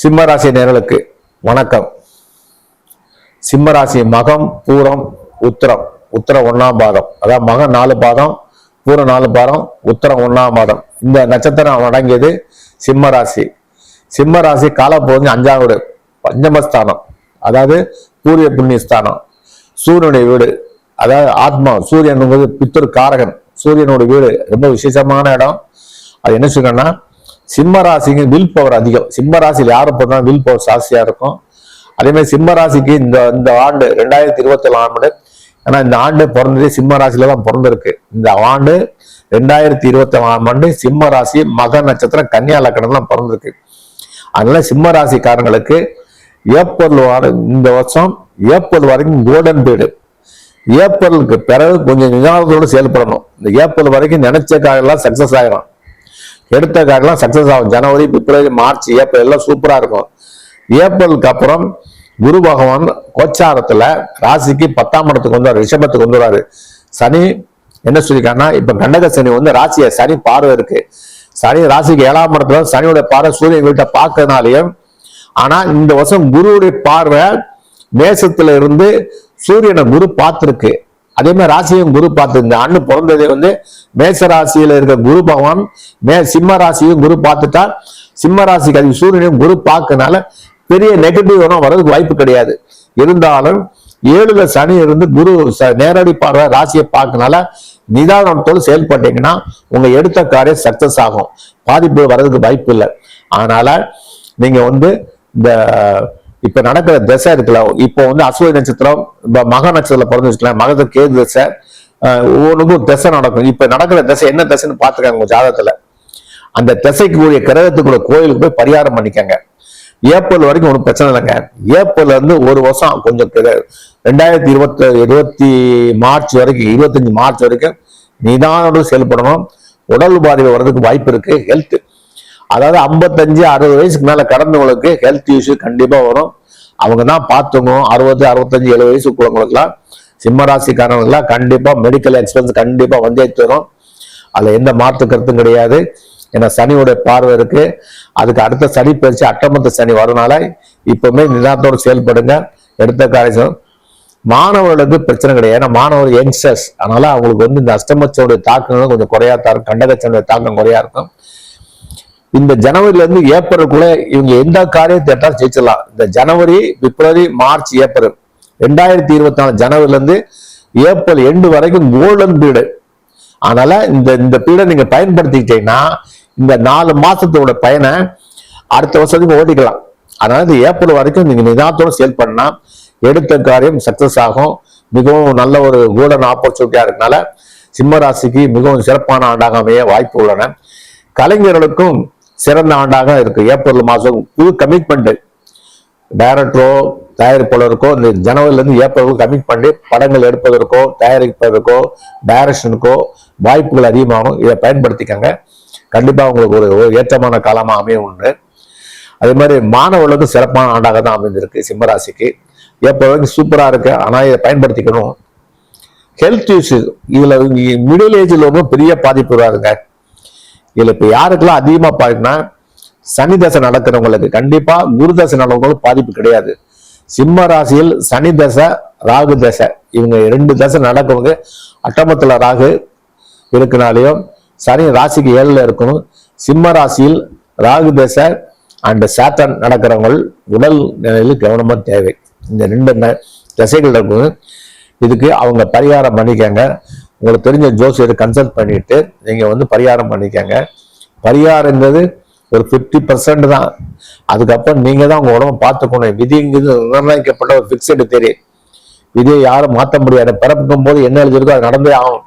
சிம்மராசி நேயர்களுக்கு வணக்கம். சிம்மராசி மகம், பூரம், உத்திரம். உத்திரம் 1ஆம் பாதம், அதாவது மகம் 4 பாதம், பூரம் 4 பாதம், உத்திரம் 1ஆம் பாதம். இந்த நட்சத்திரம் அடங்கியது சிம்மராசி. சிம்மராசி காலப்பகுதி 5ஆம் வீடு, பஞ்சமஸ்தானம், அதாவது பூரிய புண்ணியஸ்தானம், சூரியனுடைய வீடு, அதாவது ஆத்மா. சூரியன் பித்ரு காரகன், சூரியனுடைய வீடு ரொம்ப விசேஷமான இடம். அது என்ன சொல்றேன்னா, சிம்ம ராசிக்கு வில் பவர் அதிகம். சிம்ம ராசியில் யாரு போனா வில் பவர் ஜாஸ்தியா இருக்கும். அதே மாதிரி சிம்ம ராசிக்கு இந்த ஆண்டு 2024 ஆண்டு, ஏன்னா இந்த ஆண்டு பிறந்ததே சிம்ம ராசியில தான் பிறந்திருக்கு. இந்த ஆண்டு 2024 ஆண்டு சிம்ம ராசி மக நட்சத்திரம் கன்னியா லக்னம் தான் பிறந்திருக்கு. அதனால சிம்ம ராசிக்காரங்களுக்கு ஏப்ரல் இந்த வருஷம் ஏப்ரல் வரைக்கும் கோல்டன் பீரியடு. ஏப்ரலுக்கு பிறகு கொஞ்சம் நிதானத்தோடு செயல்படணும். இந்த ஏப்ரல் வரைக்கும் நினைச்ச காரியெல்லாம் சக்சஸ் ஆகிடும். எடுத்த காரியெல்லாம் சக்சஸ் ஆகும். ஜனவரி, பிப்ரவரி, மார்ச், ஏப்ரல் எல்லாம் சூப்பரா இருக்கும். ஏப்ரலுக்கு அப்புறம் குரு பகவான் கோச்சாரத்துல ராசிக்கு 10ஆம் இடத்துக்கு வந்துடுவார், ரிஷபத்துக்கு வந்துடுவாரு. சனி என்ன சொல்லிருக்காங்கன்னா, இப்ப கண்டக சனி ராசியை சனி பார்வை இருக்கு. சனி ராசிக்கு 7ஆம் இடத்துல சனியோட பார்வை சூரியன் வீட்டை பார்க்கறதுனாலையும், ஆனா இந்த வருஷம் குருவுடைய பார்வை மேசத்துல இருந்து சூரியனை குரு பார்த்திருக்கு. அதே மாதிரி ராசியும் குரு பார்த்து, இந்த ஆண்டு பிறந்ததே மேச ராசியில இருக்க குரு பகவான் சிம்ம ராசியும் குரு பார்த்துட்டா, சிம்ம ராசிக்கு அது சூரியனையும் குரு பார்க்கறதுனால பெரிய நெகட்டிவ் வர்றதுக்கு வாய்ப்பு கிடையாது. இருந்தாலும் 7ல சனி இருந்து குரு நேரடி பார்வை ராசியை பார்க்கறதுனால நிதானத்தோடு செயல்பட்டீங்கன்னா உங்க எடுத்த காரியம் சக்சஸ் ஆகும். பாதிப்பு வர்றதுக்கு வாய்ப்பு இல்லை. அதனால நீங்க இந்த இப்ப நடக்கிற திசை இருக்குல்ல, இப்போ அஸ்வினி நட்சத்திரம், மக நட்சத்திரத்துல பிறந்து வச்சுக்கலாம், மகத்துக்கு கேது திசை, ஒவ்வொன்றுக்கும் திசை நடக்கும். இப்ப நடக்கிற திசை என்ன திசைன்னு பாத்துக்காங்க உங்க ஜாதகத்துல. அந்த திசைக்கு கூடிய கிரகத்துக்குள்ள கோயிலுக்கு போய் பரிகாரம் பண்ணிக்கங்க. ஏப்ரல் வரைக்கும் ஒன்றும் பிரச்சனை இல்லைங்க. ஏப்ரல் ஒரு வருஷம் கொஞ்சம் 2020 மார்ச் வரைக்கும், 25 மார்ச் வரைக்கும் நிதானோடு செயல்படணும். உடல் பாதிப்பு வர்றதுக்கு வாய்ப்பு இருக்கு. ஹெல்த், அதாவது 55-60 வயசுக்கு மேல கடந்தவங்களுக்கு ஹெல்த் இஷ்யூ கண்டிப்பா வரும். அவங்க தான் பார்த்துக்கணும். 60, 65, 70 வயசுக்குள்ளவங்களுக்குலாம், சிம்மராசிக்காரங்களுக்குலாம் கண்டிப்பா மெடிக்கல் எக்ஸ்பென்ஸ் கண்டிப்பா வந்தே தரும். அதுல எந்த மாற்று கருத்தும் கிடையாது. ஏன்னா சனியோட பார்வை இருக்கு. அதுக்கு அடுத்த சனி பயிற்சி அட்டமத்த சனி வரனால இப்பவுமே நிதானத்தோடு செயல்படுங்க. எடுத்த காரியம். மாணவர்களுக்கு பிரச்சனை கிடையாது. ஏன்னா மாணவர் யங்ஸ்டர்ஸ், அதனால அவங்களுக்கு இந்த அஷ்டமச்சோடைய தாக்கங்களும் கொஞ்சம் குறையாத்தான் இருக்கும். கண்டகச்சனுடைய தாக்கம் குறையா இருக்கும். இந்த ஜனவரில இருந்து ஏப்ரலுக்குள்ள இவங்க எந்த காரியத்தை எடுத்தாலும் ஜெயிச்சிடலாம். இந்த ஜனவரி, பிப்ரவரி, மார்ச், ஏப்ரல் 2024 ஜனவரில இருந்து ஏப்ரல் எண்டு வரைக்கும் கோல்டன் பீரியடு. அதனால இந்த பீரியடை நீங்க பயன்படுத்திக்கிட்டீங்கன்னா இந்த 4 மாசத்தோட பயனை அடுத்த வருஷத்துக்கு ஓட்டிக்கலாம். அதனால இந்த ஏப்ரல் வரைக்கும் நீங்க நிதானத்தோடு செயல்படனா எடுத்த காரியம் சக்சஸ் ஆகும். மிகவும் நல்ல ஒரு கோல்டன் ஆப்பர்ச்சுனிட்டியா இருக்கனால சிம்ம ராசிக்கு மிகவும் சிறப்பான ஆண்டாக அமைய வாய்ப்பு உள்ளன. கலைஞர்களுக்கும் சிறந்த ஆண்டாக இருக்கு. ஏப்ரல் மாசம் புது கமிட்மெண்ட் டைரக்டரோ தயாரிப்பாளருக்கோ இந்த ஜனவரில இருந்து ஏப்ரலுக்கு கமிட் பண்ணி படங்கள் எடுப்பதற்கோ தயாரிப்பதற்கோ டைரக்ஷனுக்கோ வாய்ப்புகள் அதிகமாகும். இதை பயன்படுத்திக்கங்க. கண்டிப்பா உங்களுக்கு ஒரு ஏற்றமான காலமா அமைய உண்டு. அதே மாதிரி மாணவர்களுக்கும் சிறப்பான ஆண்டாக தான் அமைந்திருக்கு சிம்மராசிக்கு. ஏப்ரல் சூப்பரா இருக்கு. ஆனா இதை பயன்படுத்திக்கணும். ஹெல்த் இஷ்யூ இதுல மிடில் ஏஜ்ல பெரிய பாதிப்பு வராதுங்க. இதுல இப்ப யாருக்கெல்லாம் அதிகமா பாதிப்புனா, சனி தசை நடக்கிறவங்களுக்கு கண்டிப்பா, குரு தசை நடக்கிறவங்களுக்கு பாதிப்பு கிடையாது. சிம்ம ராசியில் சனி தசை, ராகு தசை, இவங்க 2 தசை நடக்கிறவங்க அட்டமத்துல ராகு இருக்குனாலையும் சனி ராசிக்கு 7ல இருக்கணும். சிம்ம ராசியில் ராகு தசை அண்ட் சாத்தன் நடக்கிறவங்க உடல் நிலையில் கவனமா தேவை. இந்த 2 தசைகள் இருக்கும். இதுக்கு அவங்க பரிகாரம் பண்ணிக்கங்க. உங்களுக்கு தெரிஞ்ச ஜோசியரை கன்சல்ட் பண்ணிட்டு நீங்க பரிகாரம் பண்ணிக்கங்க. பரிகாரங்கிறது ஒரு 50% தான். அதுக்கப்புறம் நீங்க தான் உங்க உடம்பை பார்த்துக்கணும். விதிங்கிறது நிர்ணயிக்கப்பட்ட ஒரு பிக்சடு தெரியும். விதியை யாரும் மாற்ற முடியாது. பிறப்புக்கும் போது என்ன எழுதிருக்கோ அது நடந்தே ஆகும்.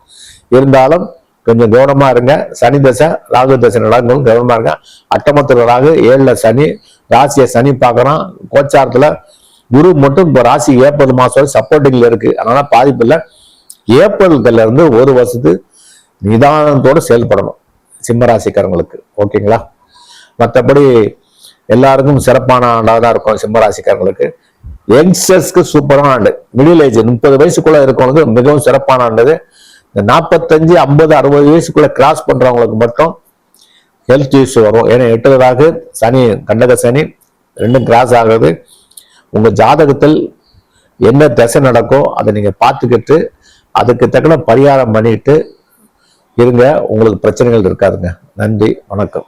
இருந்தாலும் கொஞ்சம் கவனமா இருங்க. சனி தசை, ராகு தசை நடக்கும், கவனமா இருங்க. அட்டமத்துல ராகு, 7ல சனி, ராசியை சனி பார்க்கறான். கோச்சாரத்துல குரு மட்டும் இப்போ ராசி ஏப்ரல் மாசம் சப்போர்ட்டிங்ல இருக்கு. அதனால பாதிப்பு இல்லை. ஏப்ரல்ல இருந்து ஒரு வருஷத்துக்கு நிதானத்தோடு செயல்படணும் சிம்மராசிக்காரங்களுக்கு. ஓகேங்களா? மற்றபடி எல்லாருக்கும் சிறப்பான ஆண்டாக தான் இருக்கும் சிம்மராசிக்காரங்களுக்கு. யங்ஸ்டர்ஸ்க்கு சூப்பரான ஆண்டு. மிடில் ஏஜ் 30 வயசுக்குள்ள இருக்கவங்களுக்கு மிகவும் சிறப்பான ஆண்டு. இந்த 45, 50, 60 வயசுக்குள்ள கிராஸ் பண்றவங்களுக்கு மட்டும் ஹெல்த் இஷ்யூ வரும். ஏன்னா 8 ராகு, சனி கண்டக சனி, ரெண்டும் கிராஸ் ஆகுது. உங்க ஜாதகத்தில் என்ன திசை நடக்கோ அதை நீங்க பார்த்துக்கிட்டு அதுக்கு தக்கன பரிகாரம் பண்ணிட்டு இருங்க. உங்களுக்கு பிரச்சனைகள் இருக்காதுங்க. நன்றி, வணக்கம்.